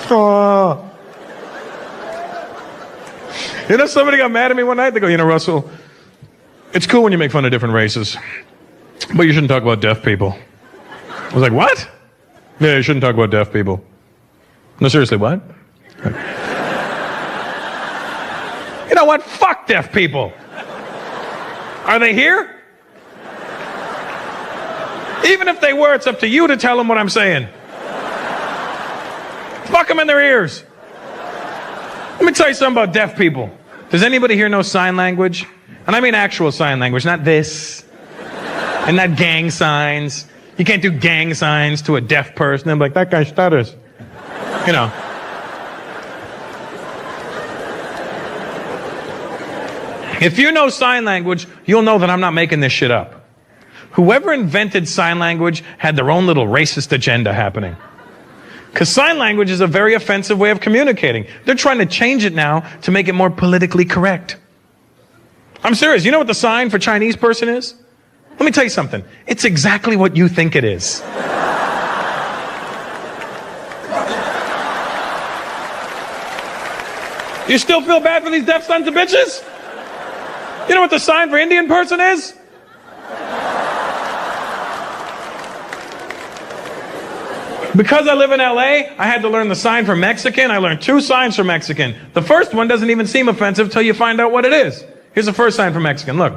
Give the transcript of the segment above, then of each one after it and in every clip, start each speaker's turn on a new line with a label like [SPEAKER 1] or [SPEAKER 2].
[SPEAKER 1] Oh. You know, somebody got mad at me one night. They go, you know, Russell, it's cool when you make fun of different races, but you shouldn't talk about deaf people. I was like, what? Yeah, you shouldn't talk about deaf people. No, seriously, what? You know what? Fuck deaf people. Are they here? Even if they were, it's up to you to tell them what I'm saying. Fuck them in their ears. Let me tell you something about deaf people. Does anybody here know sign language? And I mean actual sign language, not this. And not gang signs. You can't do gang signs to a deaf person. I'm like, that guy stutters. You know. If you know sign language, you'll know that I'm not making this shit up. Whoever invented sign language had their own little racist agenda happening. Because sign language is a very offensive way of communicating. They're trying to change it now to make it more politically correct. I'm serious. You know what the sign for Chinese person is? Let me tell you something. It's exactly what you think it is. You still feel bad for these deaf sons of bitches? You know what the sign for Indian person is? Because I live in LA, I had to learn the sign for Mexican. I learned 2 signs for Mexican. The first one doesn't even seem offensive till you find out what it is. Here's the first sign for Mexican. Look.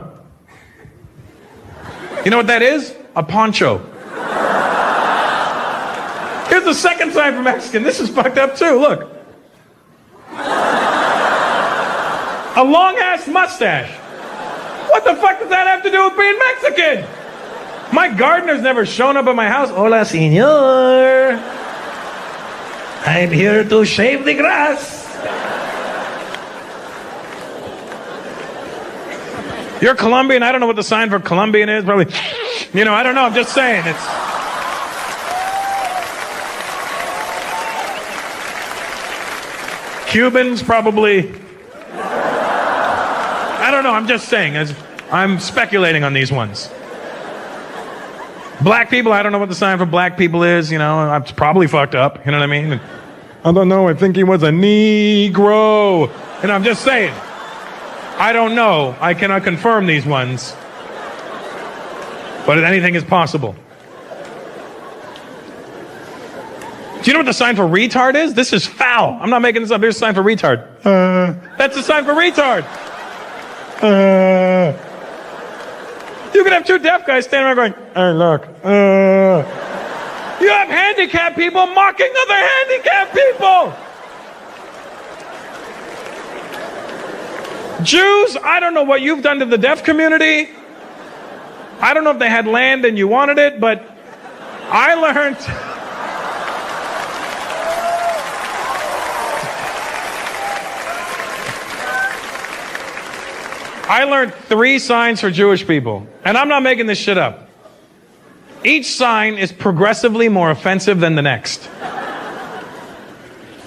[SPEAKER 1] You know what that is? A poncho. Here's the second sign for Mexican. This is fucked up too. Look. A long-ass mustache. What the fuck does that have to do with being Mexican? My gardener's never shown up at my house. Hola, señor. I'm here to shave the grass. You're Colombian. I don't know what the sign for Colombian is. Probably, you know, I don't know. I'm just saying. It's. Cubans, probably. I don't know. I'm just saying. I'm speculating on these ones. Black people, I don't know what the sign for black people is, you know, it's probably fucked up, you know what I mean? I don't know, I think he was a Negro. And I'm just saying, I don't know, I cannot confirm these ones, but anything is possible. Do you know what the sign for retard is? This is foul. I'm not making this up, here's the sign for retard. That's the sign for retard. You could have 2 deaf guys standing around going, hey, look. You have handicapped people mocking other handicapped people. Jews, I don't know what you've done to the deaf community. I don't know if they had land and you wanted it, but I learned... I learned 3 signs for Jewish people. And I'm not making this shit up. Each sign is progressively more offensive than the next.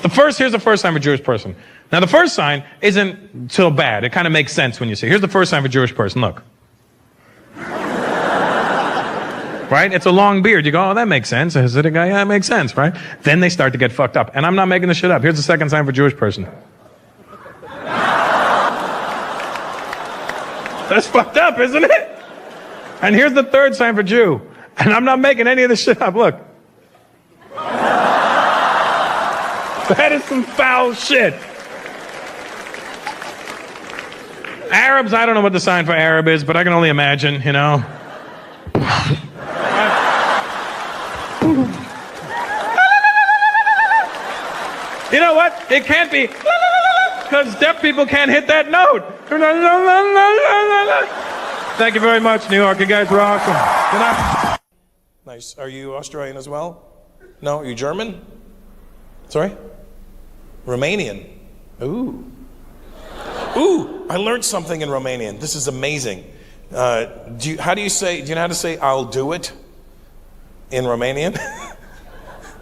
[SPEAKER 1] Here's the first sign for Jewish person. Now the first sign isn't so bad. It kind of makes sense when you see it. Here's the first sign for Jewish person. Look. Right? It's a long beard. You go, oh, that makes sense. A Hasidic guy, yeah, it makes sense, right? Then they start to get fucked up. And I'm not making this shit up. Here's the second sign for Jewish person. That's fucked up, isn't it? And here's the third sign for Jew. And I'm not making any of this shit up. Look. That is some foul shit. Arabs, I don't know what the sign for Arab is, but I can only imagine, you know. You know what? It can't be... because deaf people can't hit that note. Thank you very much, New York. You guys were awesome. Good night. Nice. Are you Australian as well? No? Are you German? Sorry? Romanian. Ooh. Ooh, I learned something in Romanian. This is amazing. Do you know how to say I'll do it in Romanian?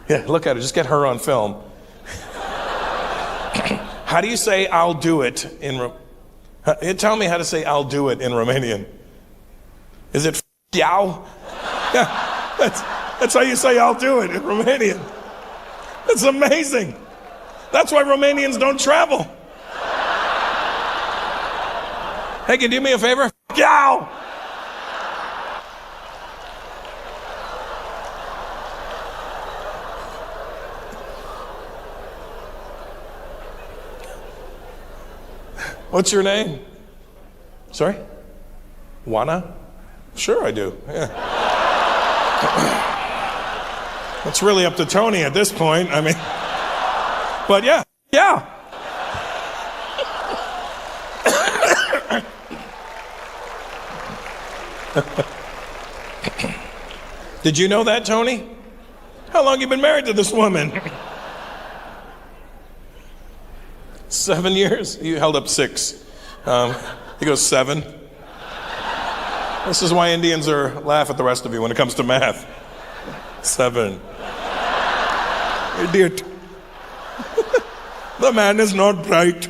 [SPEAKER 1] Yeah, look at her. Just get her on film. How do you say I'll do it in tell me how to say I'll do it in Romanian. Is it yow? Yeah, that's how you say I'll do it in Romanian. That's amazing. That's why Romanians don't travel. Hey, can you do me a favor? Yow! What's your name? Sorry? Juana? Sure I do, yeah. It's really up to Tony at this point, I mean. But yeah. Did you know that, Tony? How long you been married to this woman? 7 years? You held up 6. He goes 7. This is why Indians laugh at the rest of you when it comes to math. 7. Idiot. The man is not bright.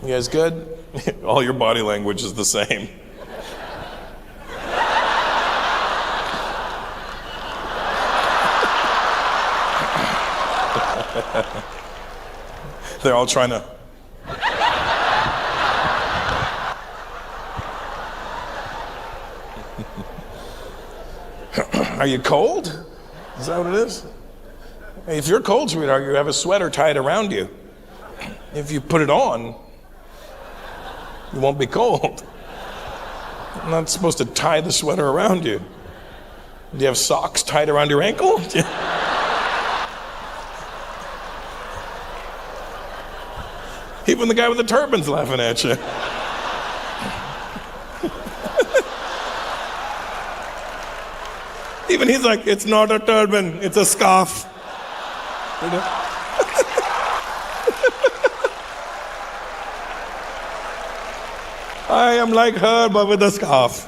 [SPEAKER 1] You guys good? All your body language is the same. They're all trying to. Are you cold? Is that what it is? If you're cold, sweetheart, you have a sweater tied around you. If you put it on, you won't be cold. I'm not supposed to tie the sweater around you. Do you have socks tied around your ankle? Even the guy with the turban's laughing at you. Even he's like, it's not a turban, it's a scarf. You know? I am like her, but with a scarf.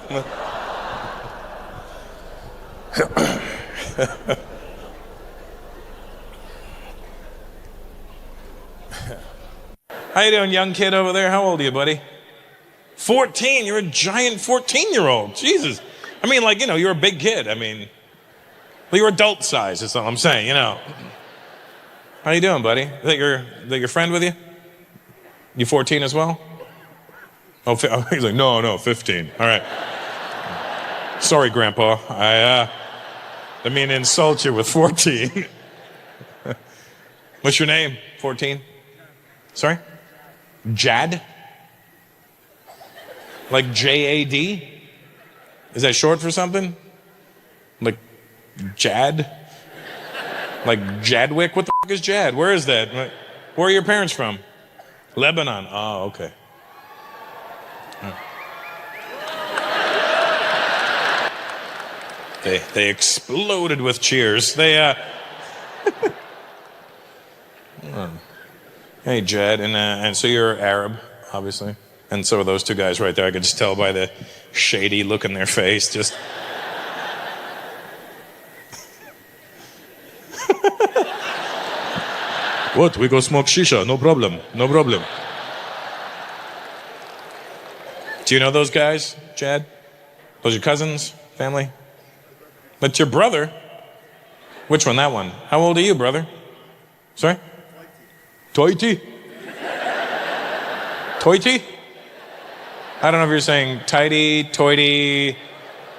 [SPEAKER 1] How you doing, young kid over there? How old are you, buddy? 14. You're a giant 14-year-old. Jesus. I mean, like, you're a big kid. I mean, well, you're adult size is all I'm saying, How you doing, buddy? Is that your friend with you? You 14 as well? Oh, he's like, no, 15. All right. Sorry, Grandpa. I didn't mean to insult you with 14. What's your name? 14? Sorry? Jad? Like J-A-D? Is that short for something? Like Jad? Like Jadwick? What the f*** is Jad? Where is that? Where are your parents from? Lebanon. Oh, okay. They exploded with cheers. Hey, Jad, and so you're Arab, obviously, and so are those two guys right there. I could just tell by the shady look in their face. Just. What? We go smoke shisha? No problem. No problem. Do you know those guys, Jad? Those your cousins, family? That's your brother. Which one? That one. How old are you, brother? Sorry? Toity? Toity? I don't know if you're saying tighty, toity,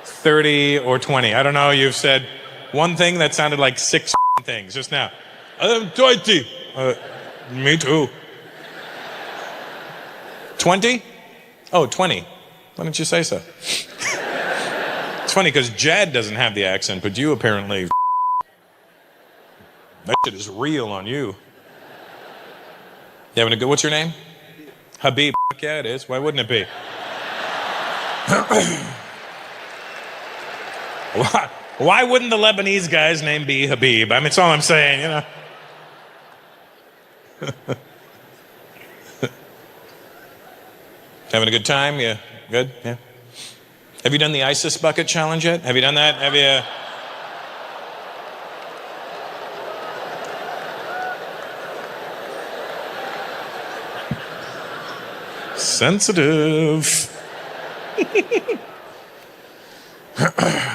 [SPEAKER 1] 30, or 20. I don't know. You've said one thing that sounded like 6 things just now. Toity. Me too. 20? Oh, 20. Why didn't you say so? It's funny because Jad doesn't have the accent, but you apparently. That shit is real on you. You having a good? What's your name? Habib. Yeah, it is. Why wouldn't it be? Why wouldn't the Lebanese guy's name be Habib? I mean, that's all I'm saying, Having a good time? Yeah. Good? Yeah. Have you done the ISIS bucket challenge yet? Have you done that? Have you? Sensitive.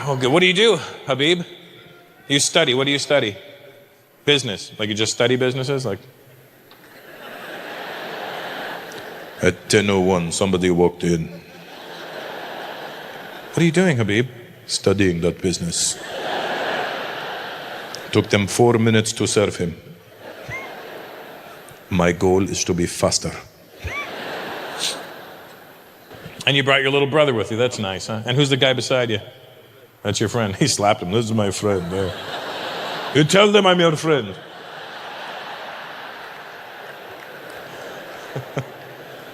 [SPEAKER 1] Oh, good. What do you do, Habib? You study. What do you study? Business. Like you just study businesses? Like. At 10:01, somebody walked in. What are you doing, Habib? Studying that business. Took them 4 minutes to serve him. My goal is to be faster. And you brought your little brother with you. That's nice, huh? And who's the guy beside you? That's your friend. He slapped him. This is my friend. You tell them I'm your friend.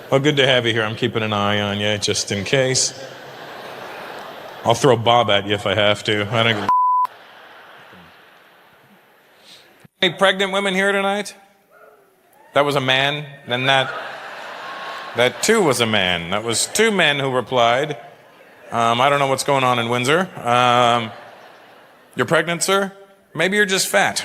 [SPEAKER 1] Well, good to have you here. I'm keeping an eye on you just in case. I'll throw Bob at you if I have to. I don't. Any pregnant women here tonight? That was a man. Then that too was a man. That was 2 men who replied. I don't know what's going on in Windsor. You're pregnant, sir? Maybe you're just fat.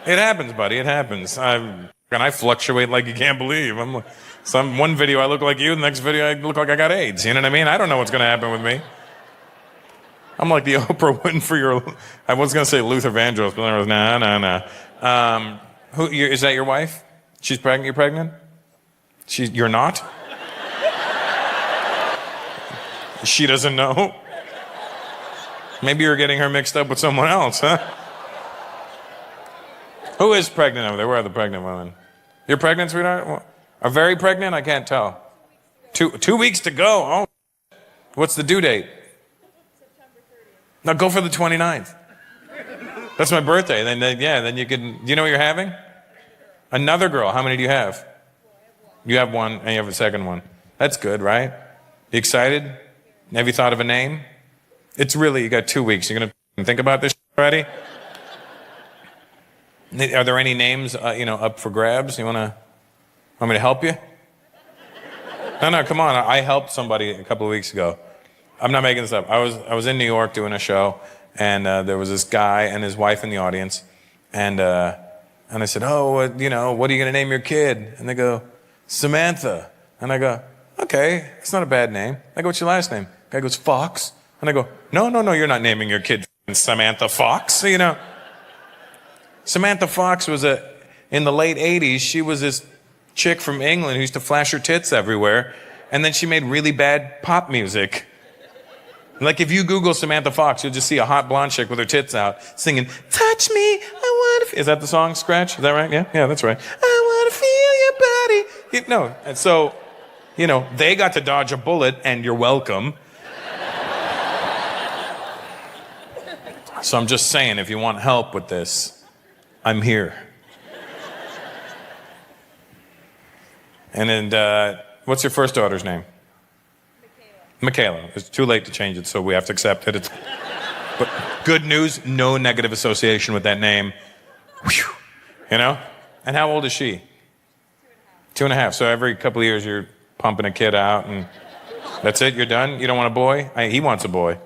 [SPEAKER 1] It happens, buddy. It happens. And I fluctuate like you can't believe. One video I look like you, the next video I look like I got AIDS. You know what I mean? I don't know what's going to happen with me. I'm like the Oprah Winfrey. I was going to say Luther Vandross, but I was no. Is that your wife? She's pregnant. You're pregnant? You're not? She doesn't know. Maybe you're getting her mixed up with someone else, huh? Who is pregnant over there? Where are the pregnant women? You're pregnant, sweetheart? Are very pregnant? I can't tell. 2 weeks to go. Oh, what's the due date?
[SPEAKER 2] September 30th.
[SPEAKER 1] Now go for the 29th. That's my birthday. Then you can. Do you know what you're having? Another girl. How many do you have? You have one, and you have a second one. That's good, right? You excited? Have you thought of a name? It's really, you got 2 weeks. You're gonna think about this already? Are there any names, up for grabs? Want me to help you? No, come on. I helped somebody a couple of weeks ago. I'm not making this up. I was in New York doing a show, and there was this guy and his wife in the audience, and I said, "Oh, what are you gonna name your kid?" And they go, "Samantha." And I go, "Okay, it's not a bad name." I go, "What's your last name?" The guy goes, "Fox." And I go, No, you're not naming your kid Samantha Fox. Samantha Fox was in the late 80s, she was this chick from England who used to flash her tits everywhere, and then she made really bad pop music. Like if you Google Samantha Fox, you'll just see a hot blonde chick with her tits out singing, "Touch me, I want to." Is that the song, Scratch? Is that right? Yeah, that's right. I want to feel your body. No, and so, they got to dodge a bullet, and you're welcome. So I'm just saying, if you want help with this, I'm here. And then, what's your first daughter's name? Michaela. It's too late to change it, so we have to accept it. But good news, no negative association with that name. Whew. And how old is she? 2.5. So every couple of years you're pumping a kid out, and that's it, you're done? You don't want a boy? He wants a boy.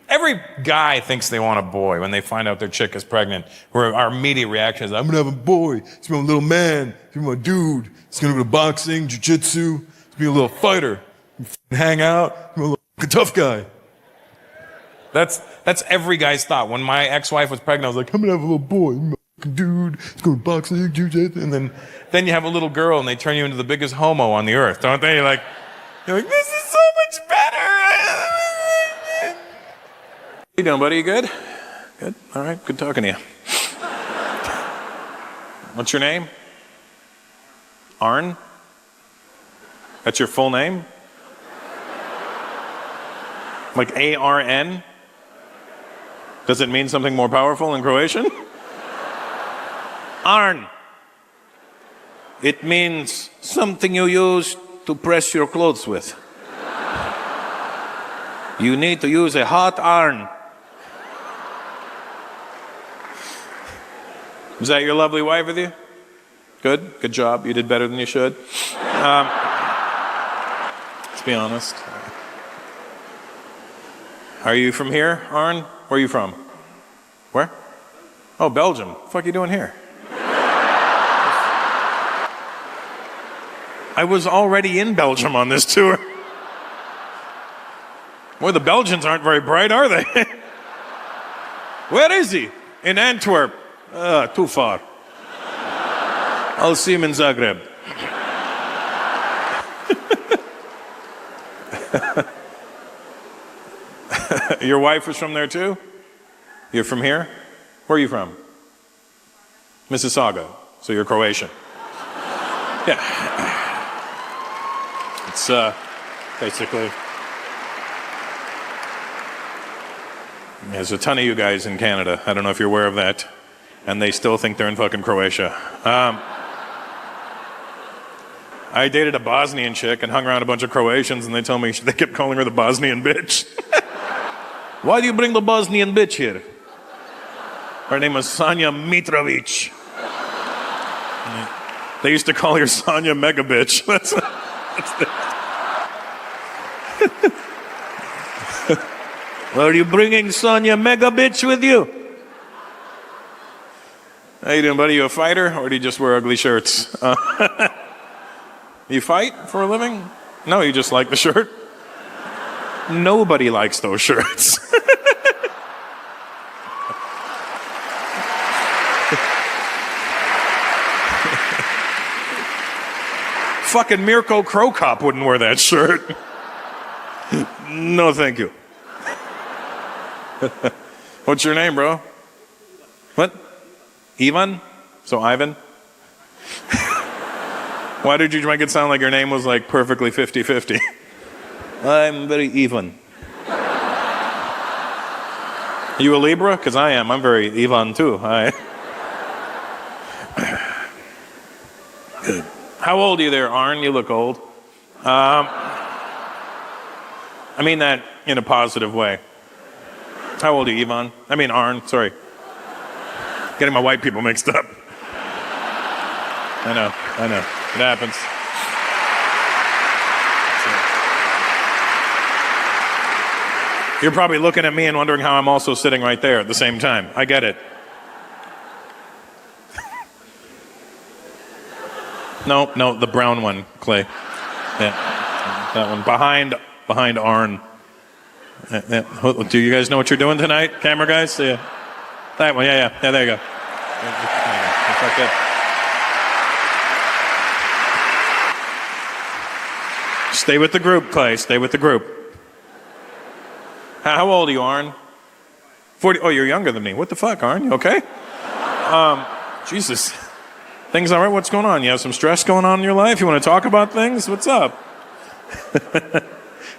[SPEAKER 1] Every guy thinks they want a boy when they find out their chick is pregnant. Where our immediate reaction is, "I'm gonna have a boy. He's my little man. He's my dude. He's gonna go to boxing, jiu-jitsu. He's be a little fighter. Hang out. I'm a little tough guy." That's every guy's thought. When my ex-wife was pregnant, I was like, "I'm gonna have a little boy. He's my dude. He's going to boxing, jiu-jitsu." And then you have a little girl, and they turn you into the biggest homo on the earth, don't they? You're like, "This is so much better." How you doing, buddy? You good? Good? All right. Good talking to you. What's your name? Arn? That's your full name? Like A-R-N? Does it mean something more powerful in Croatian? Arn. It means something you use to press your clothes with. You need to use a hot iron. Is that your lovely wife with you? Good? Good job. You did better than you should. Let's be honest. Are you from here, Arn? Where are you from? Where? Oh, Belgium. What the fuck are you doing here? I was already in Belgium on this tour. Well, the Belgians aren't very bright, are they? Where is he? In Antwerp. Too far. I'll see him in Zagreb. Your wife is from there too? You're from here? Where are you from? Mississauga. So you're Croatian. Yeah. It's basically... There's a ton of you guys in Canada. I don't know if you're aware of that. And they still think they're in fucking Croatia. I dated a Bosnian chick and hung around a bunch of Croatians, and they told me they kept calling her the Bosnian bitch. Why do you bring the Bosnian bitch here? Her name was Sanja Mitrovic. They used to call her Sanja Mega Bitch. That's Well, are you bringing Sanja Mega Bitch with you? How you doing, buddy? You a fighter, or do you just wear ugly shirts? You fight for a living? No, you just like the shirt? Nobody likes those shirts. Fucking Mirko Krokop wouldn't wear that shirt. No, thank you. What's your name, bro? What? Ivan? So Ivan? Why did you make it sound like your name was like perfectly 50-50? I'm very even. You a Libra? Because I am. I'm very even too. Good. How old are you there, Arn? You look old. I mean that in a positive way. How old are you, Ivan? I mean Arn, sorry. Getting my white people mixed up. I know. It happens. You're probably looking at me and wondering how I'm also sitting right there at the same time. I get it. No, the brown one, Clay. Yeah, that one. Behind Arn. Do you guys know what you're doing tonight, camera guys? Yeah. That one, yeah, there you go. That's not good. Stay with the group, Clay. Stay with the group. How old are you, Arn? 40. Oh, you're younger than me. What the fuck, Arn? You okay? Jesus. Things all right? What's going on? You have some stress going on in your life? You want to talk about things? What's up?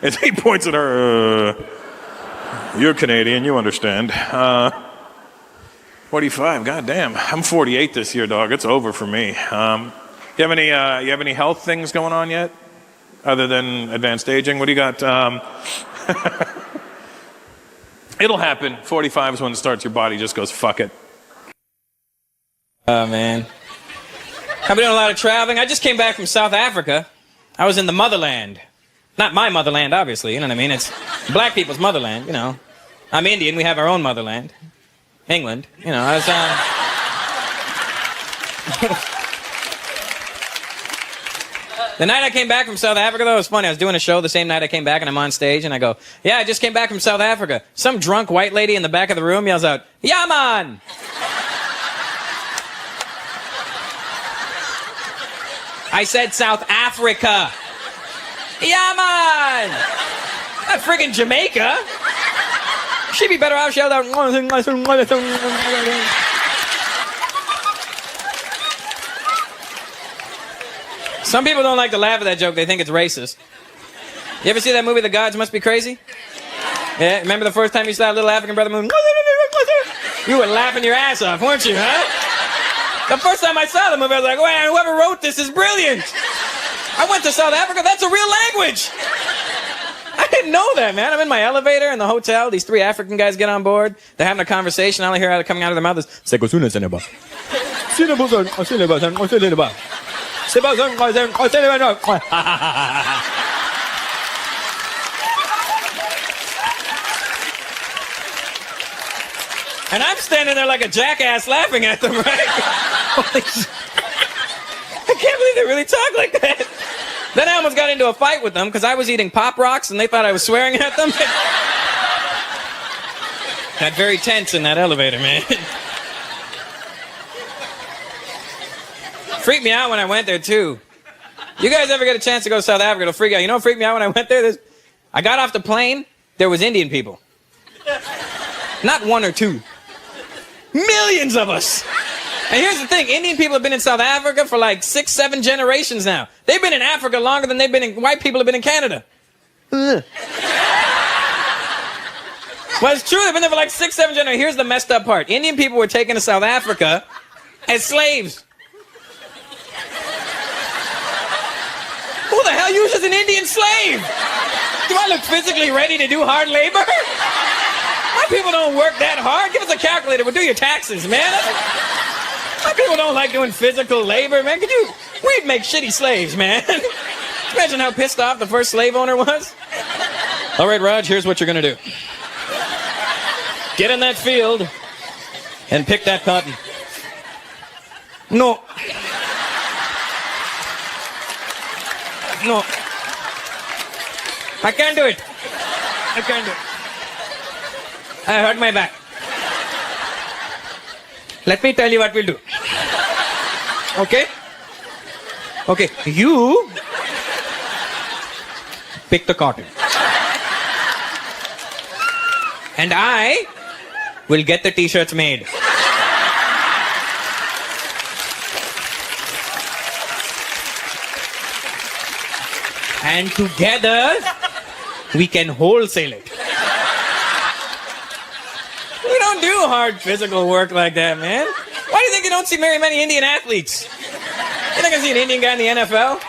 [SPEAKER 1] And he points at her. You're Canadian, you understand. 45. God damn. I'm 48 this year, dog. It's over for me. You have any health things going on yet, other than advanced aging? What do you got? It'll happen. 45 is when it starts. Your body just goes fuck it.
[SPEAKER 3] Oh man. I've been doing a lot of traveling. I just came back from South Africa. I was in the motherland. Not my motherland, obviously, you know what I mean? It's black people's motherland, you know. I'm Indian, we have our own motherland. England, you know. I was, The night I came back from South Africa, though, it was funny. I was doing a show the same night I came back, and I'm on stage, and I go, yeah, I just came back from South Africa. Some drunk white lady in the back of the room yells out, yeah, man! I said South Africa. Yeah, man! Not friggin' Jamaica. She'd be better off she yelled out. Some people don't like to laugh at that joke. They think it's racist. You ever see that movie, The Gods Must Be Crazy? Yeah, remember the first time you saw a little African brother moving? You were laughing your ass off, weren't you, huh? The first time I saw the movie, I was like, man, whoever wrote this is brilliant. I went to South Africa. That's a real language. I didn't know that, man. I'm in my elevator in the hotel. These three African guys get on board. They're having a conversation. All I hear coming out of their mouth is, and I'm standing there like a jackass laughing at them, right? I can't believe they really talk like that. Then I almost got into a fight with them because I was eating Pop Rocks and they thought I was swearing at them. Got very tense in that elevator, man. Freaked me out when I went there, too. You guys ever get a chance to go to South Africa, it'll freak out. You know what freaked me out when I went there? I got off the plane, there was Indian people. Not one or two. Millions of us. And here's the thing, Indian people have been in South Africa for like 6, 7 generations now. They've been in Africa longer than white people have been in Canada. Ugh. Well, it's true, they've been there for like 6, 7 generations. Here's the messed up part. Indian people were taken to South Africa as slaves. Who the hell uses an Indian slave? Do I look physically ready to do hard labor? My people don't work that hard. Give us a calculator. We'll do your taxes, man. My people don't like doing physical labor, man. We'd make shitty slaves, man. Imagine how pissed off the first slave owner was. All right, Raj, here's what you're going to do. Get in that field and pick that cotton. No. No. I can't do it. I can't do it. I hurt my back. Let me tell you what we'll do. Okay? Okay, you pick the cotton. And I will get the t-shirts made. And together, we can wholesale it. We don't do hard physical work like that, man. Why do you think you don't see very many Indian athletes? You think I see an Indian guy in the NFL?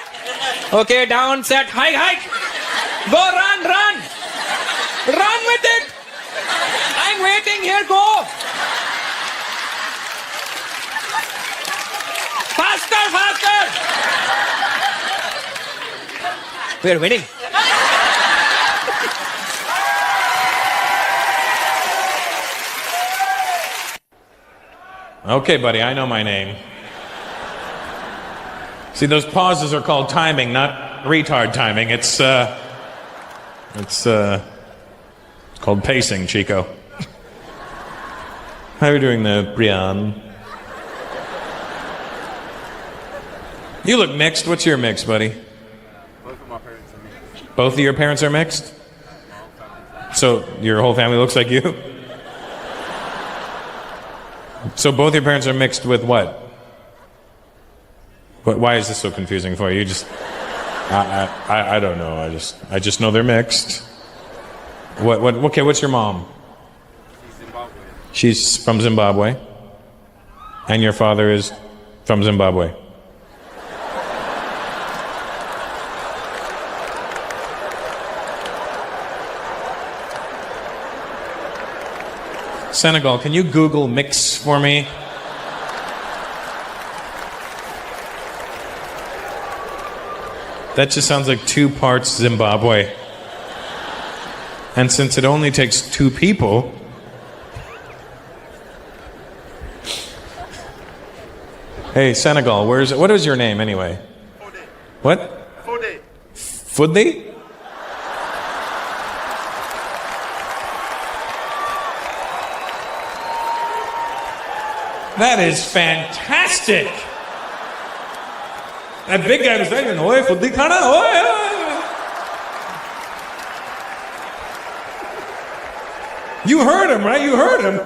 [SPEAKER 3] Okay, down, set, hike. Go, run. Run with it. I'm waiting here, go. Faster. We're winning.
[SPEAKER 1] Okay, buddy, I know my name. See, those pauses are called timing, not retard timing. It's called pacing, Chico. How are you doing there, Brian? You look mixed. What's your mix, buddy?
[SPEAKER 4] Both of my parents are mixed.
[SPEAKER 1] Both of your parents are mixed? So your whole family looks like you? So both your parents are mixed with what? Why is this so confusing for you? You just, I don't know. I just know they're mixed. Okay, what's your mom?
[SPEAKER 4] She's Zimbabwean.
[SPEAKER 1] She's from Zimbabwe. And your father is from Zimbabwe. Senegal, can you Google mix for me? That just sounds like 2 parts Zimbabwe. And since it only takes 2 people, hey, Senegal, what is your name anyway?
[SPEAKER 4] Fode.
[SPEAKER 1] What?
[SPEAKER 4] Fode.
[SPEAKER 1] Fuddi? That is fantastic. That big guy was saying, "Oi, Fuddi khana, oi." You heard him, right? You heard him.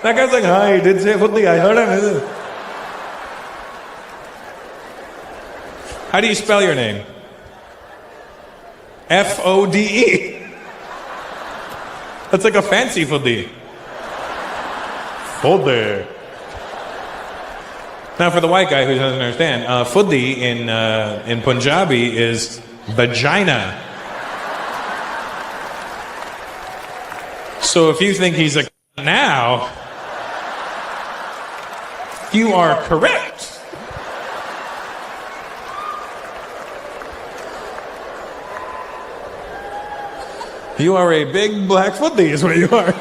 [SPEAKER 1] That guy's like, "Hi, he did say Fuddi. I heard him." How do you spell your name? Fode. That's like a fancy Fuddi. Fode. Now, for the white guy who doesn't understand, Fuddi in Punjabi is vagina. So if you think he's a now, you are correct. You are a big black Fuddi is what you are.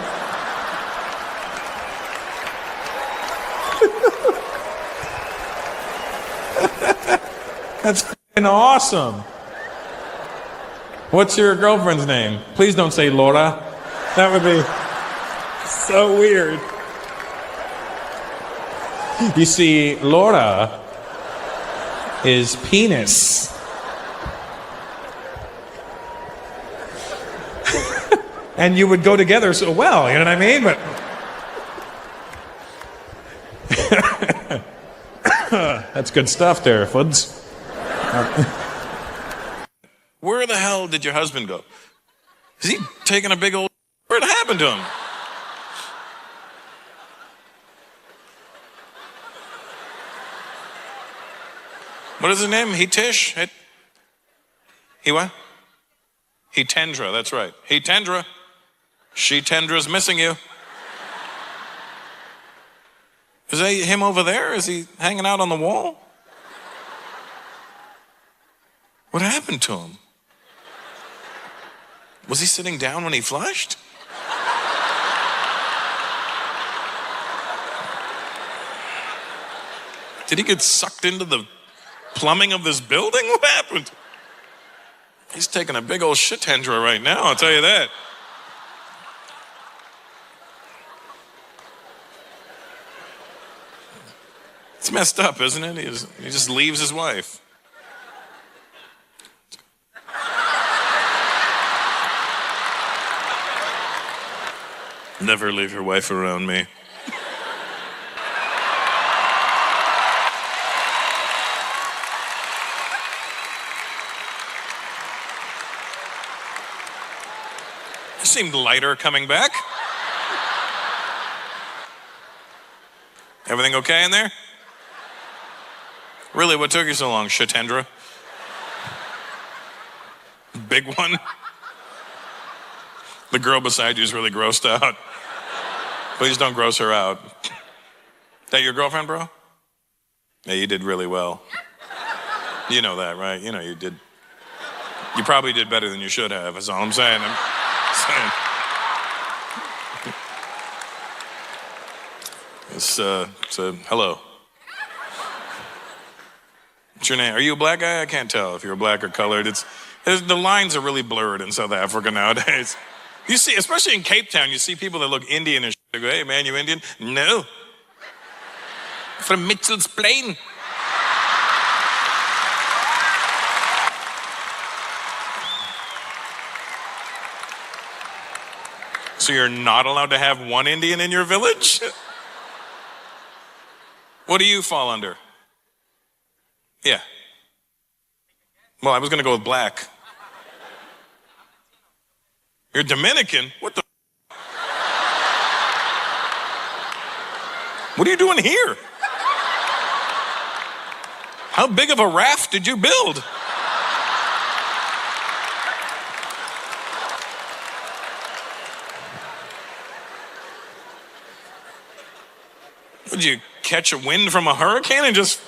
[SPEAKER 1] That's f***ing awesome. What's your girlfriend's name? Please don't say Laura. That would be so weird. You see, Laura is penis. And you would go together so well, you know what I mean? But that's good stuff there, Fuds. Where the hell did your husband go? Is he taking a big old... What happened to him? What is his name? He what? He Tendra, that's right. He Tendra. She Tendra's missing you. Is that him over there? Is he hanging out on the wall? What happened to him? Was he sitting down when he flushed? Did he get sucked into the plumbing of this building? What happened? He's taking a big old shit tendra right now, I'll tell you that. It's messed up, isn't it? He just leaves his wife. Never leave your wife around me. You seemed lighter coming back. Everything okay in there? Really, what took you so long, Shatendra? Big one? The girl beside you is really grossed out. Please don't gross her out. That your girlfriend, bro? Yeah, you did really well. You know that, right? You know you did. You probably did better than you should have, is all I'm saying. Hello. What's your name? Are you a black guy? I can't tell if you're black or colored. The lines are really blurred in South Africa nowadays. You see, especially in Cape Town, you see people that look Indian and shit. They go, hey man, you Indian? No. From Mitchell's Plain. So you're not allowed to have one Indian in your village? What do you fall under? Yeah. Well, I was going to go with black. You're Dominican? What the? What are you doing here? How big of a raft did you build? Would you catch a wind from a hurricane and just...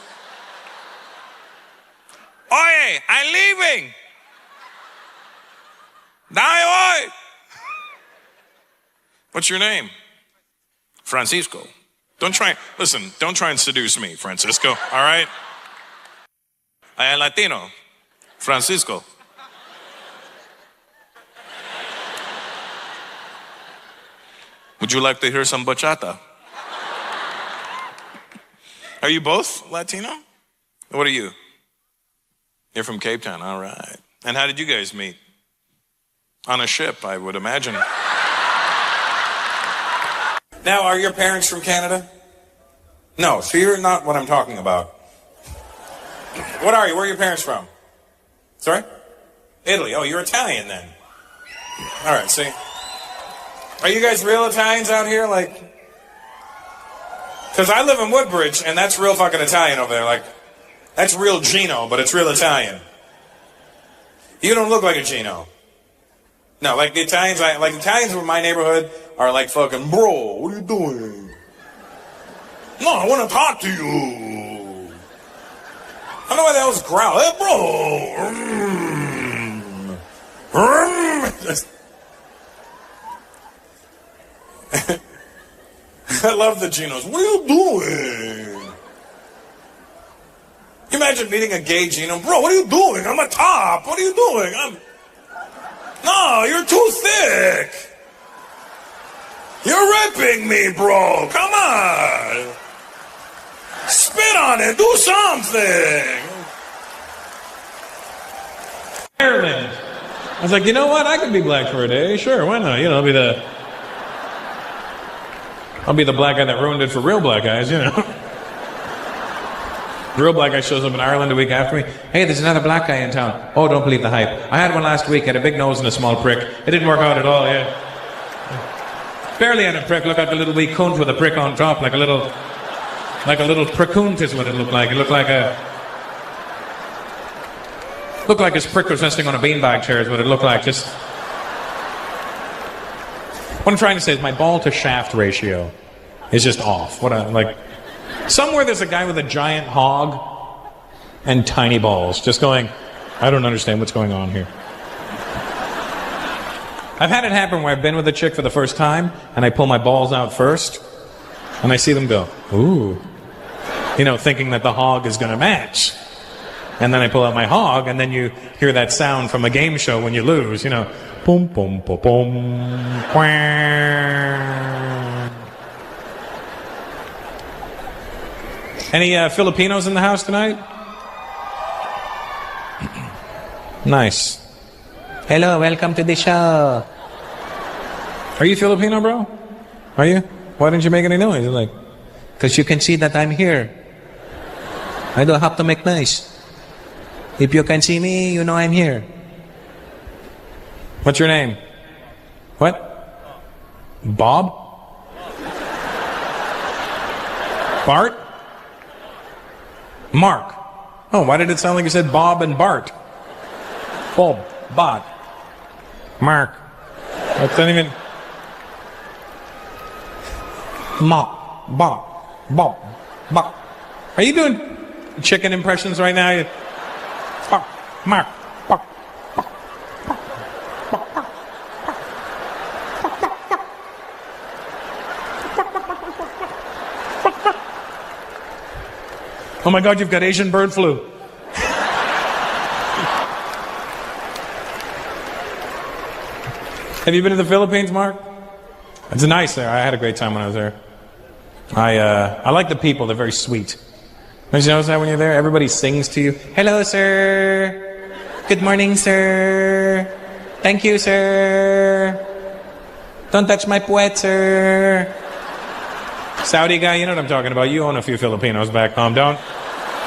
[SPEAKER 1] Oye, I'm leaving. Die, oi. What's your name? Francisco. Don't try and seduce me, Francisco, all right? I am Latino. Francisco. Would you like to hear some bachata? Are you both Latino? What are you? You're from Cape Town, all right. And how did you guys meet? On a ship, I would imagine. Now, are your parents from Canada? No, so you're not what I'm talking about. What are you? Where are your parents from? Sorry? Italy. Oh, you're Italian then. All right, see. Are you guys real Italians out here? Like, because I live in Woodbridge, and that's real fucking Italian over there. Like, that's real Gino, but it's real Italian. You don't look like a Gino. No, like the Italians, Italians in my neighborhood are like fucking, bro, what are you doing? No, I want to talk to you. I don't know why they always growl. Hey, bro. I love the Ginos. What are you doing? You imagine meeting a gay Gino. Bro, what are you doing? I'm a top. What are you doing? No, you're too thick. You're ripping me, bro. Come on. Spit on it. Do something. Ireland. I was like, you know what? I could be black for a day. Sure, why not? You know, I'll be the black guy that ruined it for real black guys, you know. The real black guy shows up in Ireland a week after me. Hey, there's another black guy in town. Oh, don't believe the hype. I had one last week, had a big nose and a small prick. It didn't work out at all, yeah. Barely had a prick, looked like a little wee cunt with a prick on top, like a little prickunt is what it looked like. It looked like his prick was resting on a beanbag chair is what it looked like. Just what I'm trying to say is my ball to shaft ratio is just off. Somewhere there's a guy with a giant hog and tiny balls just going, I don't understand what's going on here. I've had it happen where I've been with a chick for the first time and I pull my balls out first and I see them go, ooh. You know, thinking that the hog is going to match. And then I pull out my hog and then you hear that sound from a game show when you lose, you know. Boom, boom, boom, boom, quang. Any Filipinos in the house tonight? Nice. Hello, welcome to the show. Are you Filipino, bro? Are you? Why didn't you make any noise? You're like, because you can see that I'm here. I don't have to make noise. If you can see me, you know I'm here. What's your name? What? Bob? Bart? Mark. Oh, why did it sound like you said Bob and Bart? Bob, Bot, Mark. That's not even. Mop, Bob, Bob, Bob. Are you doing chicken impressions right now? Bob, Mark, Bob. Oh my God, you've got Asian bird flu. Have you been to the Philippines, Mark? It's nice there. I had a great time when I was there. I like the people. They're very sweet. Don't you notice that when you're there? Everybody sings to you. Hello, sir. Good morning, sir. Thank you, sir. Don't touch my puwet, sir. Saudi guy, you know what I'm talking about. You own a few Filipinos back home. Don't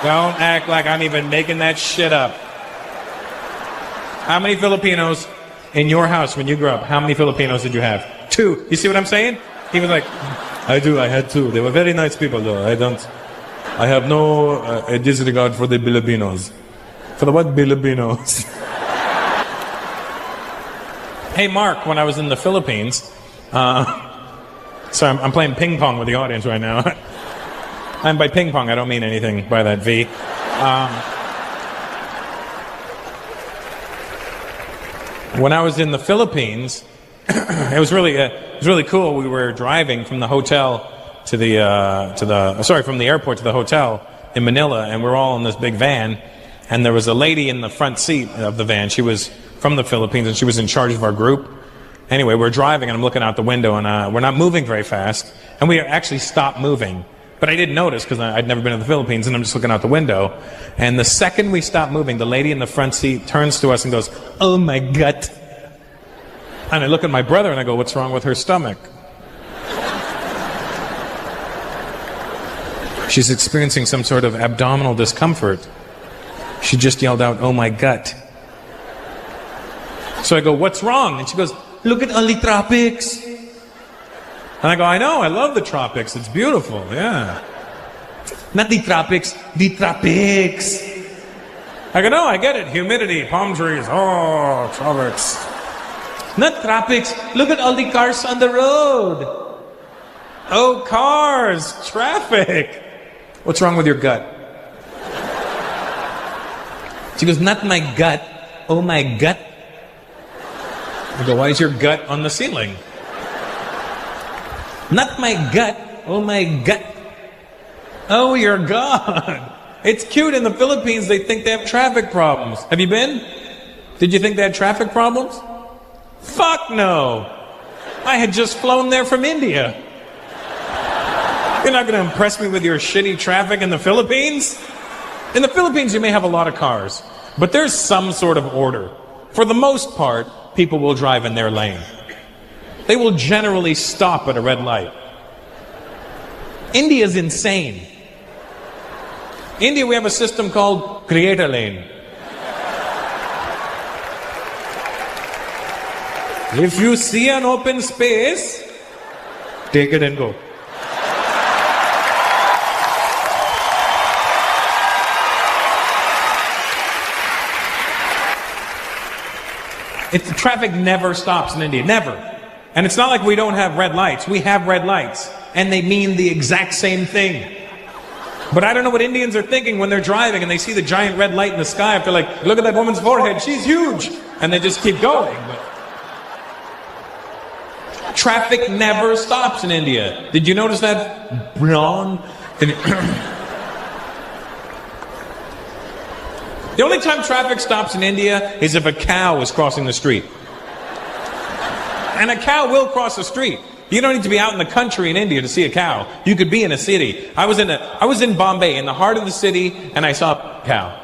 [SPEAKER 1] act like I'm even making that shit up. How many Filipinos in your house when you grew up? How many Filipinos did you have? 2. You see what I'm saying? He was like, I had 2. They were very nice people though. I have no disregard for the Filipinos. For the what Filipinos? Hey Mark, when I was in the Philippines, so I'm playing ping pong with the audience right now. And by ping pong, I don't mean anything by that V. When I was in the Philippines, it was really cool. We were driving from the hotel from the airport to the hotel in Manila, and we're all in this big van. And there was a lady in the front seat of the van. She was from the Philippines, and she was in charge of our group. Anyway, we're driving, and I'm looking out the window, and we're not moving very fast. And we actually stopped moving. But I didn't notice because I'd never been to the Philippines, and I'm just looking out the window. And the second we stopped moving, the lady in the front seat turns to us and goes, "Oh my God." And I look at my brother and I go, "What's wrong with her stomach?" She's experiencing some sort of abdominal discomfort. She just yelled out, "Oh my gut." So I go, "What's wrong?" And she goes, "Look at all the tropics." And I go, "I know, I love the tropics. It's beautiful, yeah." "Not the tropics, the tropics." I go, "No, I get it. Humidity, palm trees, oh, tropics." "Not tropics. Look at all the cars on the road." "Oh, cars, traffic." "What's wrong with your gut?" She goes, "Not my gut. Oh my gut." I go, "Why is your gut on the ceiling?" "Not my gut. Oh my gut." "Oh, your God." It's cute. In the Philippines, they think they have traffic problems. Have you been? Did you think they had traffic problems? Fuck no. I had just flown there from India. You're not going to impress me with your shitty traffic in the Philippines? In the Philippines, you may have a lot of cars, but there's some sort of order. For the most part, people will drive in their lane. They will generally stop at a red light. India's insane. India, we have a system called create a lane. If you see an open space, take it and go. The traffic never stops in India, never. And it's not like we don't have red lights. We have red lights, and they mean the exact same thing. But I don't know what Indians are thinking when they're driving and they see the giant red light in the sky. They're like, look at that woman's forehead, she's huge. And they just keep going. But traffic never stops in India. Did you notice that? Brown? The only time traffic stops in India is if a cow is crossing the street. And a cow will cross the street. You don't need to be out in the country in India to see a cow. You could be in a city. I was in Bombay, in the heart of the city, and I saw a cow.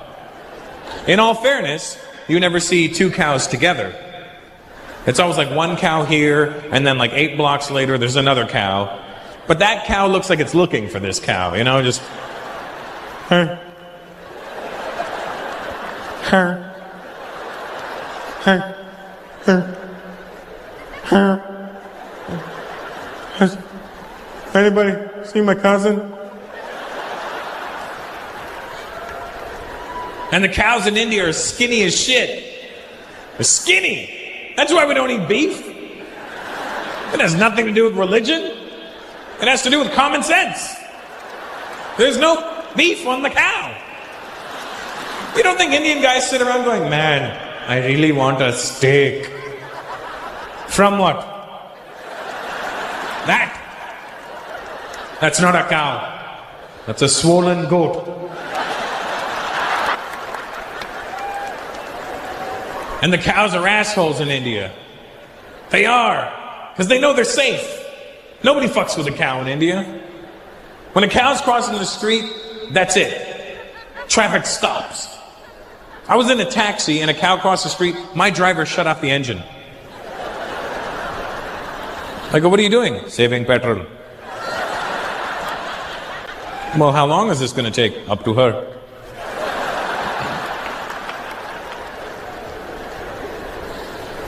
[SPEAKER 1] In all fairness, you never see two cows together. It's always like one cow here, and then like 8 blocks later, there's another cow. But that cow looks like it's looking for this cow, you know, just... Anybody see my cousin? And the cows in India are skinny as shit. They're skinny. That's why we don't eat beef. It has nothing to do with religion. It has to do with common sense. There's no beef on the cow. You don't think Indian guys sit around going, man, I really want a steak. From what? That. That's not a cow. That's a swollen goat. And the cows are assholes in India. They are. Because they know they're safe. Nobody fucks with a cow in India. When a cow's crossing the street, that's it. Traffic stops. I was in a taxi and a cow crossed the street. My driver shut off the engine. I go, what are you doing? Saving petrol. Well, how long is this going to take? Up to her.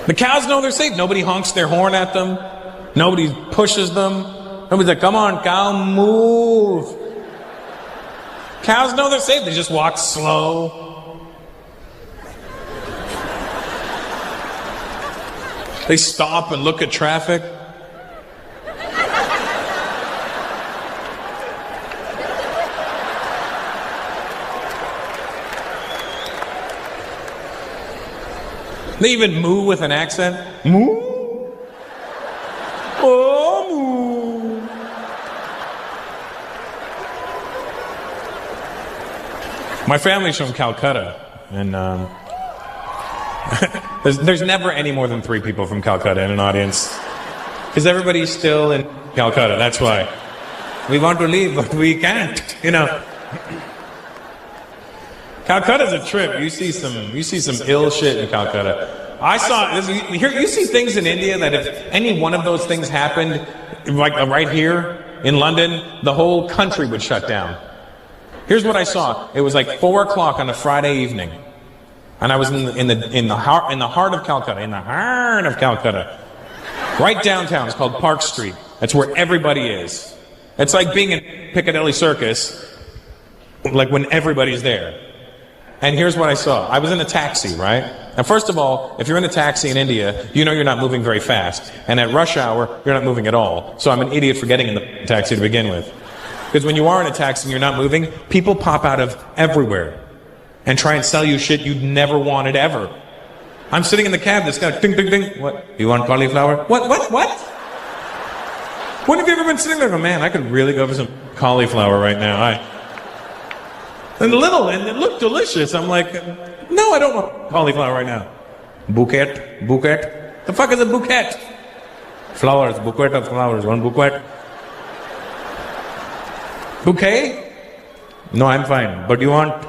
[SPEAKER 1] The cows know they're safe. Nobody honks their horn at them. Nobody pushes them. Nobody's like, come on, cow, move. Cows know they're safe. They just walk slow. They stop and look at traffic. They even moo with an accent. Moo? Oh, moo. My family's from Calcutta, and there's never any more than 3 people from Calcutta in an audience. Because everybody's still in Calcutta, that's why. We want to leave, but we can't, you know. Calcutta's a trip. You see some ill shit in Calcutta. I saw here. You see things in India that if any one of those things happened, like right here in London, the whole country would shut down. Here's what I saw. It was like 4 o'clock on a Friday evening, and I was in the heart of Calcutta, right downtown. It's called Park Street. That's where everybody is. It's like being in Piccadilly Circus, like when everybody's there. And here's what I saw. I was in a taxi, right? Now, first of all, if you're in a taxi in India, you know you're not moving very fast. And at rush hour, you're not moving at all. So I'm an idiot for getting in the taxi to begin with. Because when you are in a taxi and you're not moving, people pop out of everywhere and try and sell you shit you'd never wanted ever. I'm sitting in the cab, this guy, ding, ding, ding. What? You want cauliflower? What? When have you ever been sitting there? Oh, man, I could really go for some cauliflower right now. And it looked delicious. I'm like, no, I don't want cauliflower right now. Bouquet. The fuck is a bouquet? Flowers, bouquet of flowers, one bouquet. Bouquet? No, I'm fine. But you want?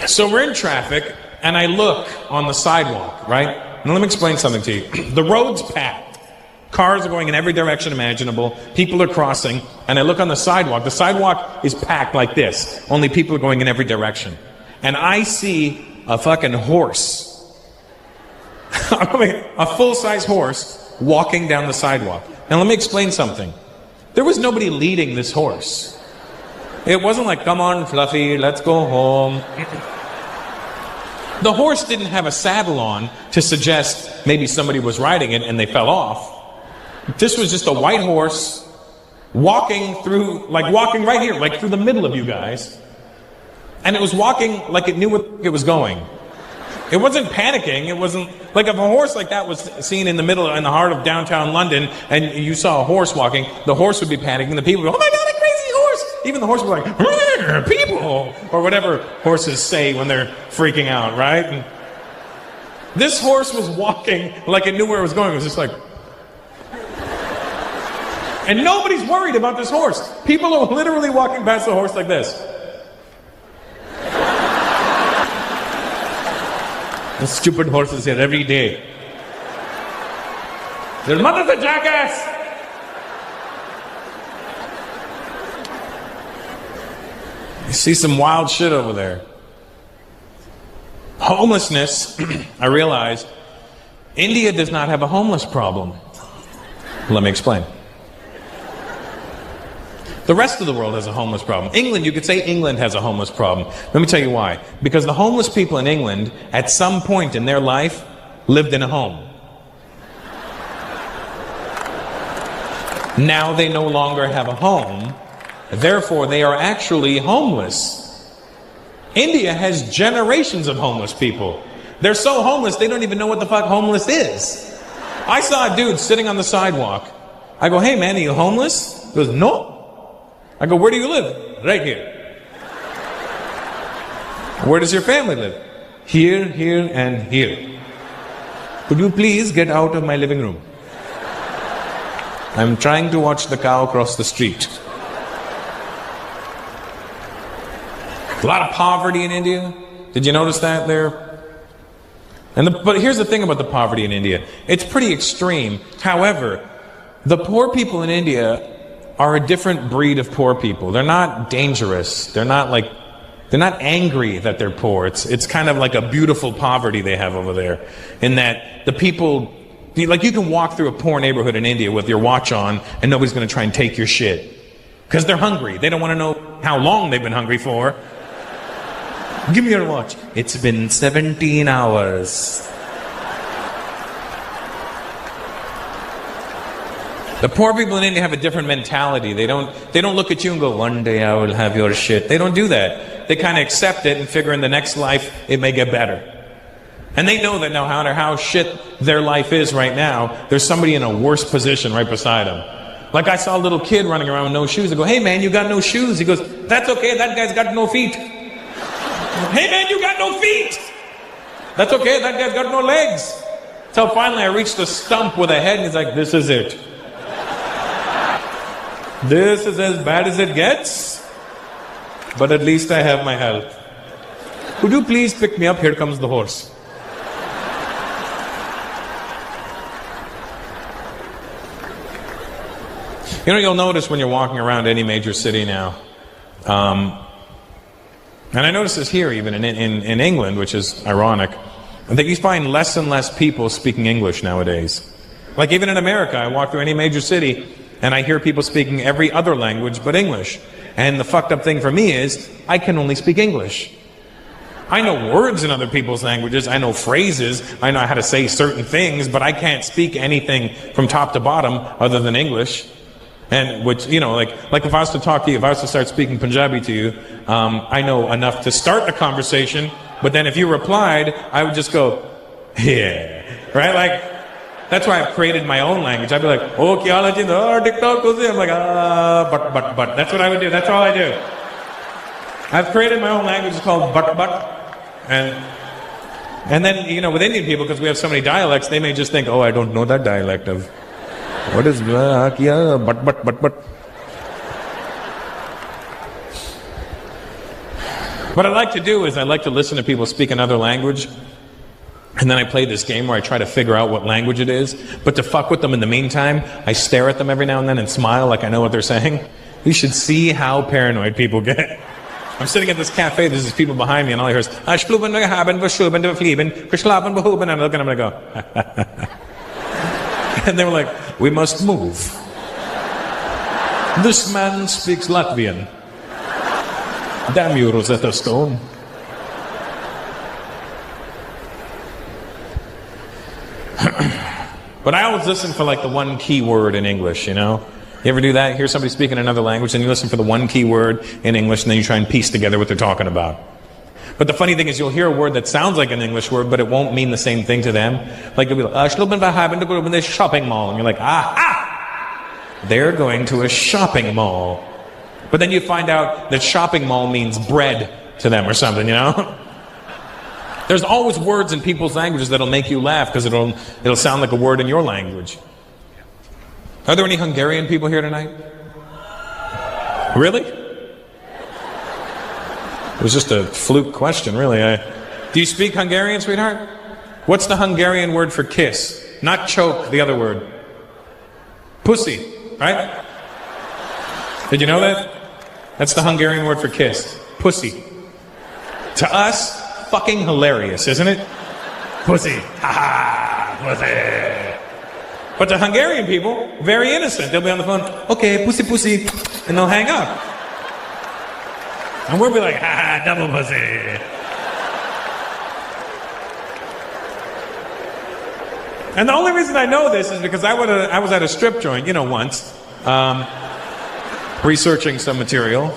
[SPEAKER 1] So we're in traffic, and I look on the sidewalk, right? Now let me explain something to you. The road's packed. Cars are going in every direction imaginable. People are crossing, and I look on the sidewalk. The sidewalk is packed like this. Only people are going in every direction. And I see a fucking horse. A full-size horse walking down the sidewalk. Now let me explain something. There was nobody leading this horse. It wasn't like, come on, Fluffy, let's go home. The horse didn't have a saddle on to suggest maybe somebody was riding it and they fell off. This was just a white horse walking through, like walking right here, like through the middle of you guys. And it was walking like it knew where it was going. It wasn't panicking. It wasn't like if a horse like that was seen in the middle, in the heart of downtown London, and you saw a horse walking, the horse would be panicking. The people would go, oh my God, a crazy horse. Even the horse would be like, people, or whatever horses say when they're freaking out, right? And this horse was walking like it knew where it was going. It was just like, and nobody's worried about this horse. People are literally walking past the horse like this. The stupid horses here every day. Their mother's a jackass! You see some wild shit over there. Homelessness, I realized, India does not have a homeless problem. Let me explain. The rest of the world has a homeless problem. England, you could say England has a homeless problem. Let me tell you why. Because the homeless people in England, at some point in their life, lived in a home. Now they no longer have a home. Therefore, they are actually homeless. India has generations of homeless people. They're so homeless, they don't even know what the fuck homeless is. I saw a dude sitting on the sidewalk. I go, hey man, are you homeless? He goes, no. I go, where do you live? Right here. Where does your family live? Here, here, and here. Could you please get out of my living room? I'm trying to watch the cow cross the street. A lot of poverty in India. Did you notice that there? But here's the thing about the poverty in India. It's pretty extreme. However, the poor people in India are a different breed of poor people. They're not dangerous. They're not angry that they're poor. It's kind of like a beautiful poverty they have over there. In that the people, like you can walk through a poor neighborhood in India with your watch on and nobody's going to try and take your shit. Because they're hungry. They don't want to know how long they've been hungry for. Give me your watch. It's been 17 hours. The poor people in India have a different mentality. They don't look at you and go, one day I will have your shit. They don't do that. They kind of accept it and figure in the next life it may get better. And they know that no matter how shit their life is right now, there's somebody in a worse position right beside them. Like I saw a little kid running around with no shoes. I go, hey man, you got no shoes. He goes, that's okay, that guy's got no feet. Hey man, you got no feet. That's okay, that guy's got no legs. Till finally I reached a stump with a head and he's like, this is it. This is as bad as it gets, but at least I have my health. Could you please pick me up? Here comes the horse. You know, you'll notice when you're walking around any major city now, and I notice this here even in England, which is ironic, that you find less and less people speaking English nowadays. Like even in America, I walk through any major city, and I hear people speaking every other language but English. And the fucked up thing for me is, I can only speak English. I know words in other people's languages, I know phrases, I know how to say certain things, but I can't speak anything from top to bottom other than English. And which, you know, like if I was to talk to you, if I was to start speaking Punjabi to you, I know enough to start a conversation, but then if you replied, I would just go, yeah, right? Like, that's why I've created my own language. I'd be like, oh, kya haal hai? TikTok. I'm like, but. That's what I would do. That's all I do. I've created my own language. It's called Buck Buck. And then, you know, with Indian people, because we have so many dialects, they may just think, oh, I don't know that dialect of, what is but. What I like to do is I like to listen to people speak another language, and then I play this game where I try to figure out what language it is, but to fuck with them in the meantime, I stare at them every now and then and smile like I know what they're saying. You should see how paranoid people get. I'm sitting at this cafe, there's these people behind me, and all I hear is, and I look at them and I go, and they were like, we must move. This man speaks Latvian. Damn you, Rosetta Stone. But I always listen for like the one key word in English, you know? You ever do that? Hear somebody speaking another language, and you listen for the one key word in English, and then you try and piece together what they're talking about. But the funny thing is, you'll hear a word that sounds like an English word, but it won't mean the same thing to them. Like you'll be like, this shopping mall, and you're like, they're going to a shopping mall. But then you find out that shopping mall means bread to them or something, you know? There's always words in people's languages that'll make you laugh because it'll sound like a word in your language. Are there any Hungarian people here tonight? Really? It was just a fluke question, really. Do you speak Hungarian, sweetheart? What's the Hungarian word for kiss? Not choke, the other word. Pussy, right? Did you know that? That's the Hungarian word for kiss. Pussy. To us, fucking hilarious, isn't it? Pussy. Ha ha, pussy. But to Hungarian people, very innocent. They'll be on the phone, okay, pussy, pussy, and they'll hang up. And we'll be like, ha ha, double pussy. And the only reason I know this is because I was at a strip joint, you know, once, researching some material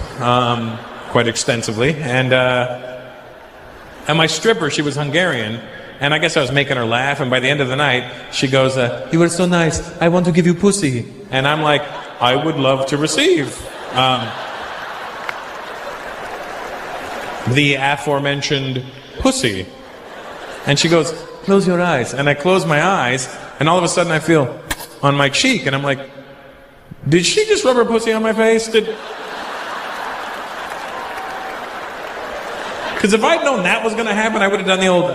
[SPEAKER 1] quite extensively, and my stripper, she was Hungarian, and I guess I was making her laugh, and by the end of the night, she goes, you were so nice, I want to give you pussy. And I'm like, I would love to receive the aforementioned pussy. And she goes, close your eyes. And I close my eyes, and all of a sudden I feel on my cheek, and I'm like, did she just rub her pussy on my face? Because if I'd known that was going to happen, I would have done the old,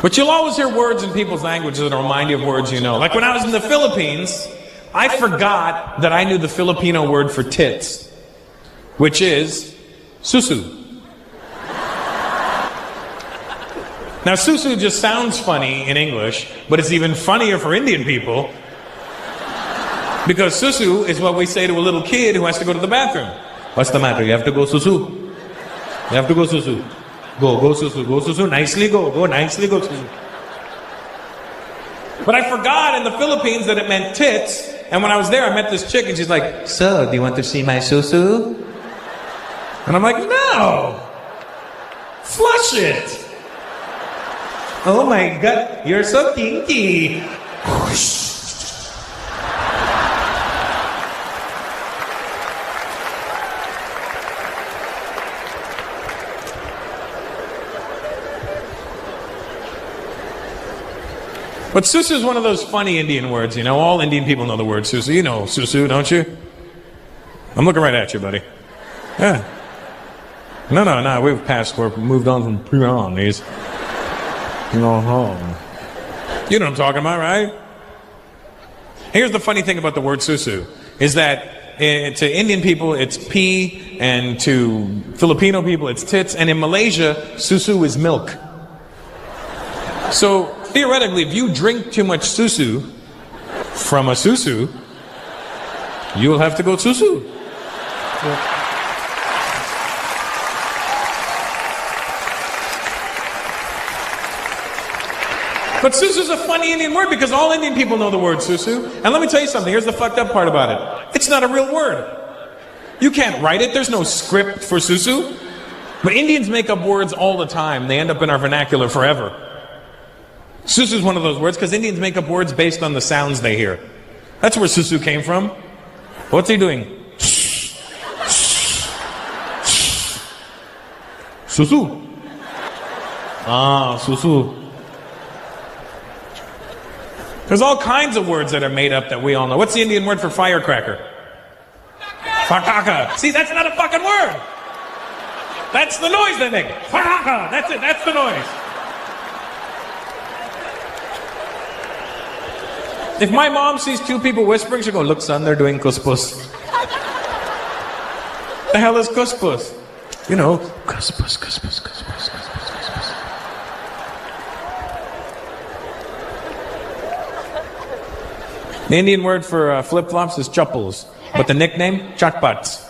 [SPEAKER 1] But you'll always hear words in people's languages that remind you of words you know. Like when I was in the Philippines, I forgot that I knew the Filipino word for tits, which is susu. Now, susu just sounds funny in English, but it's even funnier for Indian people because susu is what we say to a little kid who has to go to the bathroom. What's the matter? You have to go susu. You have to go susu. Go susu, go susu. Nicely go nicely go susu. But I forgot in the Philippines that it meant tits, and when I was there, I met this chick, and she's like, so, do you want to see my susu? And I'm like, no! Flush it! Oh my God, you're so kinky. But susu is one of those funny Indian words, you know. All Indian people know the word susu. You know susu, don't you? I'm looking right at you, buddy. Yeah. No, we've moved on from pre-on these. You know what I'm talking about, right? Here's the funny thing about the word susu, is that to Indian people it's pee, and to Filipino people it's tits, and in Malaysia, susu is milk. So, theoretically, if you drink too much susu from a susu, you'll have to go susu. But susu is a funny Indian word because all Indian people know the word susu. And let me tell you something, here's the fucked up part about it. It's not a real word. You can't write it, there's no script for susu. But Indians make up words all the time, they end up in our vernacular forever. Susu's one of those words because Indians make up words based on the sounds they hear. That's where susu came from. What's he doing? Susu. Ah, susu. There's all kinds of words that are made up that we all know. What's the Indian word for firecracker? Fataka. See, that's not a fucking word. That's the noise they make. Fataka. That's it. That's the noise. If my mom sees two people whispering, she'll go, look, son, they're doing kuspus. The hell is kuspus? You know, kuspus, kuspus, kuspus, kuspus, kuspus. The Indian word for flip-flops is chupples, but the nickname, chatpats.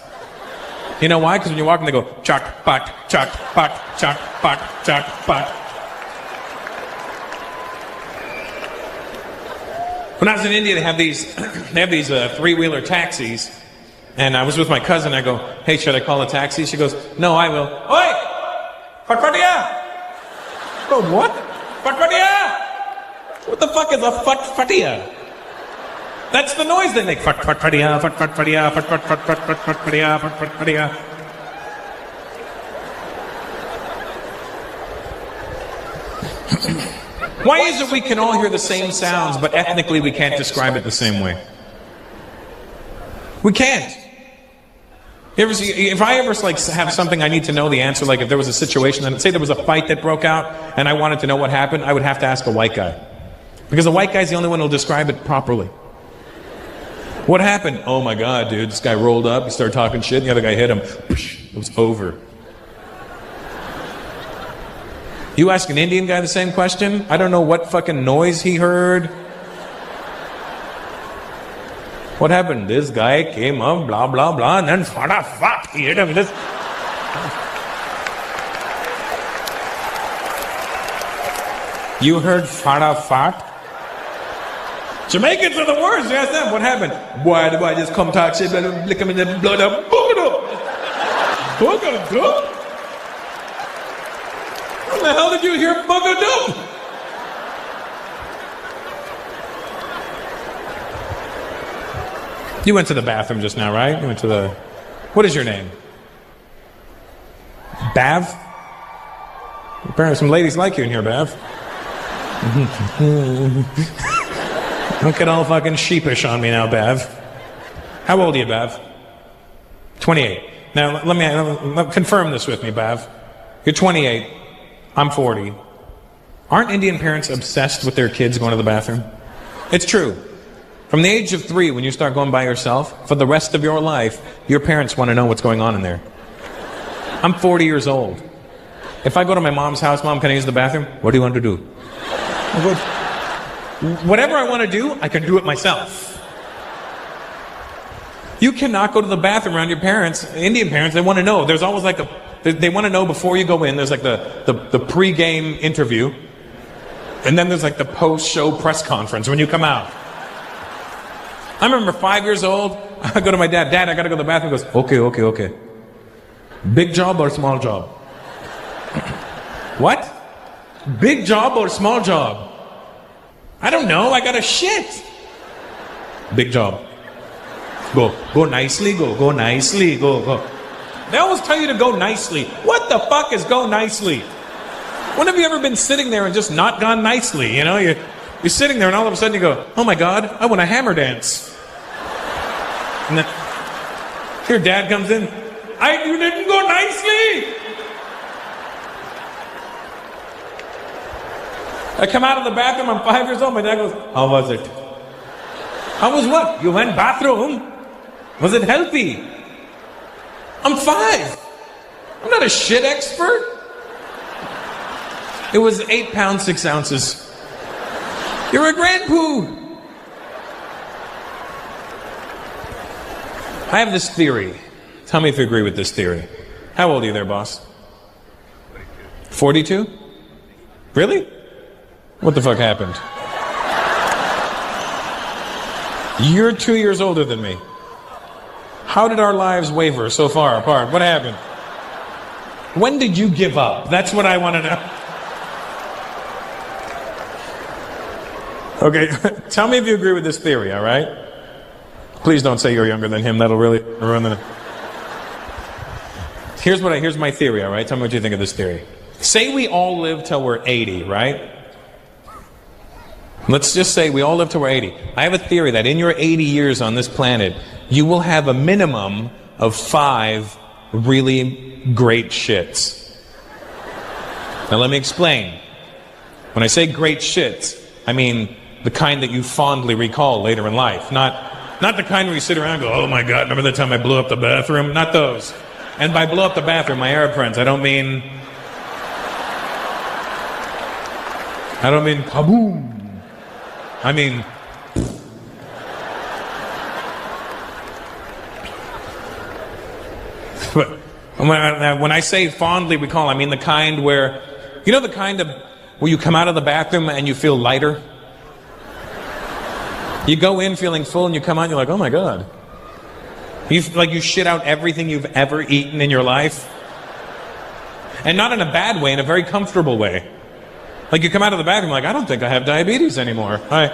[SPEAKER 1] You know why? Because when you walk in, they go, chatpat, chatpat, chatpat, chatpat. When I was in India, they have these three-wheeler taxis, and I was with my cousin. I go, hey, should I call a taxi? She goes, no, I will. Oi! Fatfatia! Go, what? Fatfatia! What the fuck is a fatfatia? That's the noise they make. Fatfatia, fatfatia, fatfatia, fatfatia. Why is it we can all hear the same sounds, but ethnically we can't describe it the same way? We can't. You ever see, if I ever have something I need to know the answer, like if there was a situation, and say there was a fight that broke out, and I wanted to know what happened, I would have to ask a white guy. Because a white guy's the only one who'll describe it properly. What happened? Oh my God, dude, this guy rolled up, he started talking shit, and the other guy hit him. It was over. You ask an Indian guy the same question, I don't know what fucking noise he heard. What happened? This guy came up, blah, blah, blah, and then fuck, he hit him. You heard fat? Jamaicans are the worst. You ask them, what happened? Boy, the boy just come talk shit, lick him in the blood up. Boogadoo? What the hell did you hear boogadoo? You went to the bathroom just now, right? You went to the... What is your name? Bav? Apparently some ladies like you in here, Bav. Don't get all fucking sheepish on me now, Bav. How old are you, Bav? 28. Now, let me confirm this with me, Bav. You're 28. I'm 40. Aren't Indian parents obsessed with their kids going to the bathroom? It's true. From the age of 3, when you start going by yourself, for the rest of your life, your parents want to know what's going on in there. I'm 40 years old. If I go to my mom's house, Mom, can I use the bathroom? What do you want to do? Whatever I want to do, I can do it myself. You cannot go to the bathroom around your parents. Indian parents, they want to know. There's always like they want to know before you go in. There's like the pre-game interview. And then there's like the post-show press conference when you come out. I remember 5 years old, I go to my dad, Dad, I gotta go to the bathroom. He goes, okay. Big job or small job? What? Big job or small job? I don't know, I gotta shit. Big job. Go nicely, go nicely, go. They always tell you to go nicely. What the fuck is go nicely? When have you ever been sitting there and just not gone nicely? You know, you're sitting there and all of a sudden you go, oh my God, I want a hammer dance. And then your dad comes in, you didn't go nicely. I come out of the bathroom, I'm 5 years old, my dad goes, how was it? How was what? You went bathroom? Was it healthy? I'm 5. I'm not a shit expert. It was 8 pounds, 6 ounces. You're a grandpoo. I have this theory. Tell me if you agree with this theory. How old are you there, boss? 42? Really? What the fuck happened? You're 2 years older than me. How did our lives waver so far apart? What happened? When did you give up? That's what I want to know. Okay, tell me if you agree with this theory, all right? Please don't say you're younger than him. That'll really ruin the... Here's my theory, all right? Tell me what you think of this theory. Say we all live till we're 80, right? Let's just say we all live till we're 80. I have a theory that in your 80 years on this planet, you will have a minimum of 5 really great shits. Now let me explain. When I say great shits, I mean the kind that you fondly recall later in life. Not the kind where you sit around and go, oh my God, remember the time I blew up the bathroom? Not those. And by blow up the bathroom, my Arab friends, I don't mean kaboom. I mean, but when I say fondly recall, I mean the kind where, you know, the kind of where you come out of the bathroom and you feel lighter. You go in feeling full and you come out and you're like, oh my God. You shit out everything you've ever eaten in your life. And not in a bad way, in a very comfortable way. Like you come out of the bathroom like, I don't think I have diabetes anymore. I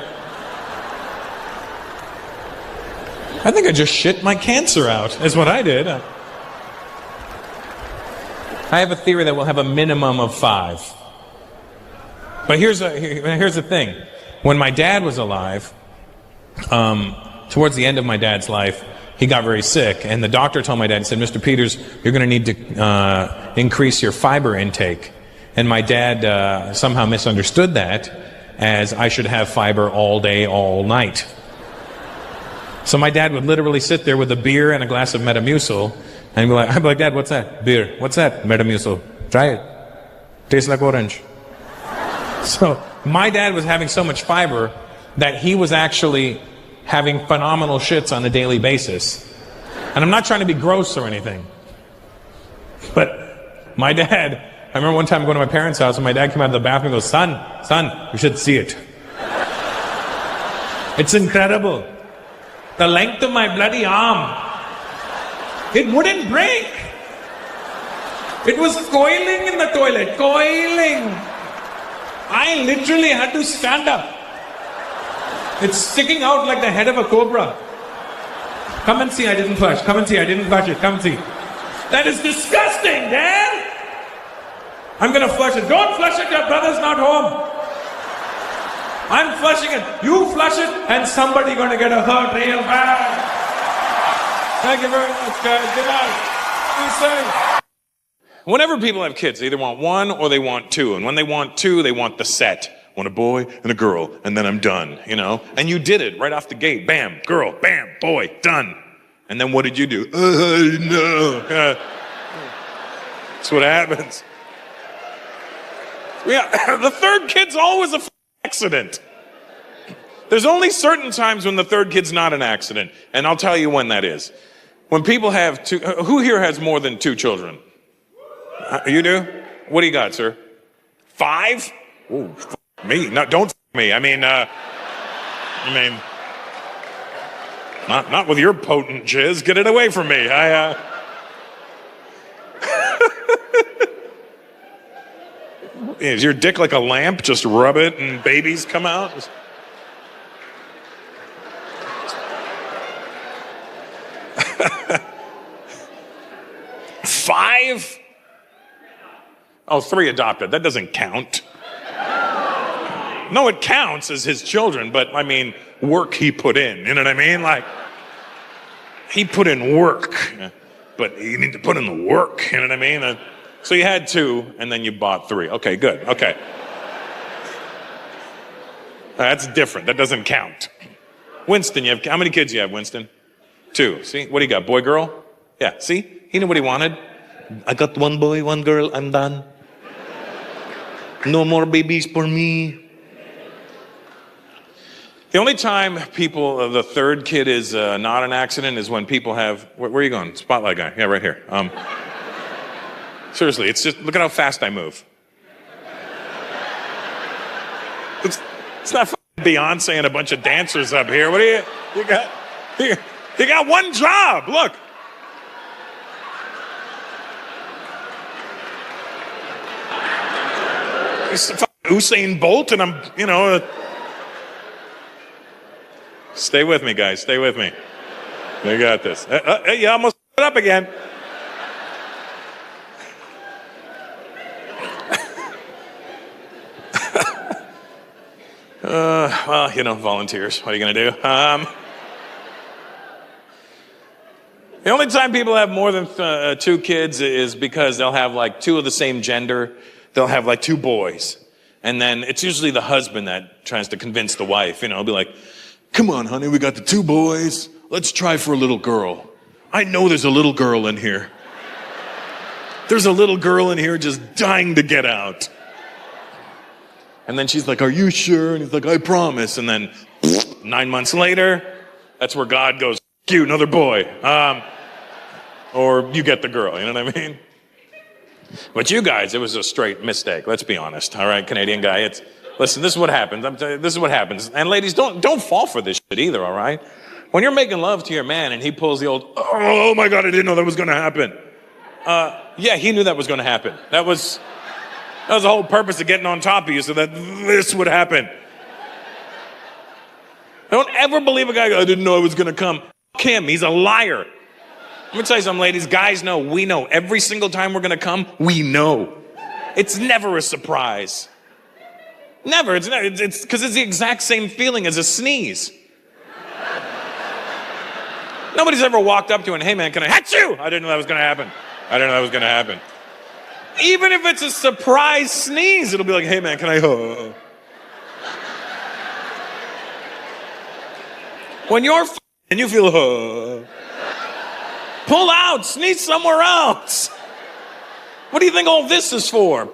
[SPEAKER 1] think I just shit my cancer out, is what I did. I have a theory that we'll have a minimum of 5. But here's the thing. When my dad was alive, towards the end of my dad's life, he got very sick, and the doctor told my dad, he said, Mr. Peters, you're going to need to increase your fiber intake. And my dad somehow misunderstood that as I should have fiber all day, all night. So my dad would literally sit there with a beer and a glass of Metamucil, and I'd be like, Dad, what's that? Beer. What's that? Metamucil. Try it. Tastes like orange. So my dad was having so much fiber that he was actually having phenomenal shits on a daily basis. And I'm not trying to be gross or anything. But my dad, I remember one time going to my parents' house and my dad came out of the bathroom and goes, son, you should see it. It's incredible. The length of my bloody arm. It wouldn't break. It was coiling in the toilet, coiling. I literally had to stand up. It's sticking out like the head of a cobra. Come and see, I didn't flush. Come and see, I didn't flush it. Come and see. That is disgusting, Dad. I'm going to flush it. Don't flush it, your brother's not home. I'm flushing it. You flush it, and somebody going to get a hurt real bad. Thank you very much, guys. Good night. Be safe. Whenever people have kids, they either want 1 or they want 2. And when they want 2, they want the set. I want a boy and a girl, and then I'm done, you know? And you did it right off the gate. Bam, girl, bam, boy, done. And then what did you do? No. That's what happens. Yeah, the third kid's always a accident. There's only certain times when the third kid's not an accident, and I'll tell you when that is. When people have 2, who here has more than 2 children? You do? What do you got, sir? 5? Ooh, me? No, don't me. I mean, not with your potent jizz. Get it away from me. Is your dick like a lamp? Just rub it and babies come out? 5? Oh, 3 adopted. That doesn't count. No, it counts as his children, but I mean, work he put in. You know what I mean? Like, he put in work, but you need to put in the work. You know what I mean? So you had 2, and then you bought 3. Okay, good. Okay. That's different. That doesn't count. Winston, how many kids do you have, Winston? 2. See? What do you got? Boy, girl? Yeah, see? He knew what he wanted. I got 1 boy, 1 girl. I'm done. No more babies for me. The only time the third kid is not an accident is when people have, where are you going? Spotlight guy. Yeah, right here. Seriously, it's just, look at how fast I move. It's not Beyonce and a bunch of dancers up here. What do you got? You got 1 job, look. It's Usain Bolt and I'm, Stay with me, guys. Stay with me. You got this. Hey, you almost it up again. Well, volunteers. What are you going to do? The only time people have more than 2 kids is because they'll have like 2 of the same gender. They'll have like 2 boys. And then it's usually the husband that tries to convince the wife. He'll be like, come on, honey, we got the 2 boys. Let's try for a little girl. I know there's a little girl in here. There's a little girl in here just dying to get out. And then she's like, are you sure? And he's like, I promise. And then 9 months later, that's where God goes, you, another boy. Or you get the girl, you know what I mean? But you guys, it was a straight mistake. Let's be honest, all right, Canadian guy. Listen, this is what happens. I'm telling you, this is what happens. And ladies, don't fall for this shit either, all right? When you're making love to your man and he pulls the old, oh my God, I didn't know that was going to happen. Yeah, he knew that was going to happen. That was the whole purpose of getting on top of you, so that this would happen. Don't ever believe a guy, I didn't know I was going to come. F*** him, he's a liar. Let me tell you something, ladies. Guys know, we know. Every single time we're going to come, we know. It's never a surprise. Never. It's because it's the exact same feeling as a sneeze. Nobody's ever walked up to you and, hey man, can I hit you? I didn't know that was going to happen. I didn't know that was going to happen. Even if it's a surprise sneeze, it'll be like, hey man, can I? When you're and you feel, pull out, sneeze somewhere else. What do you think all this is for?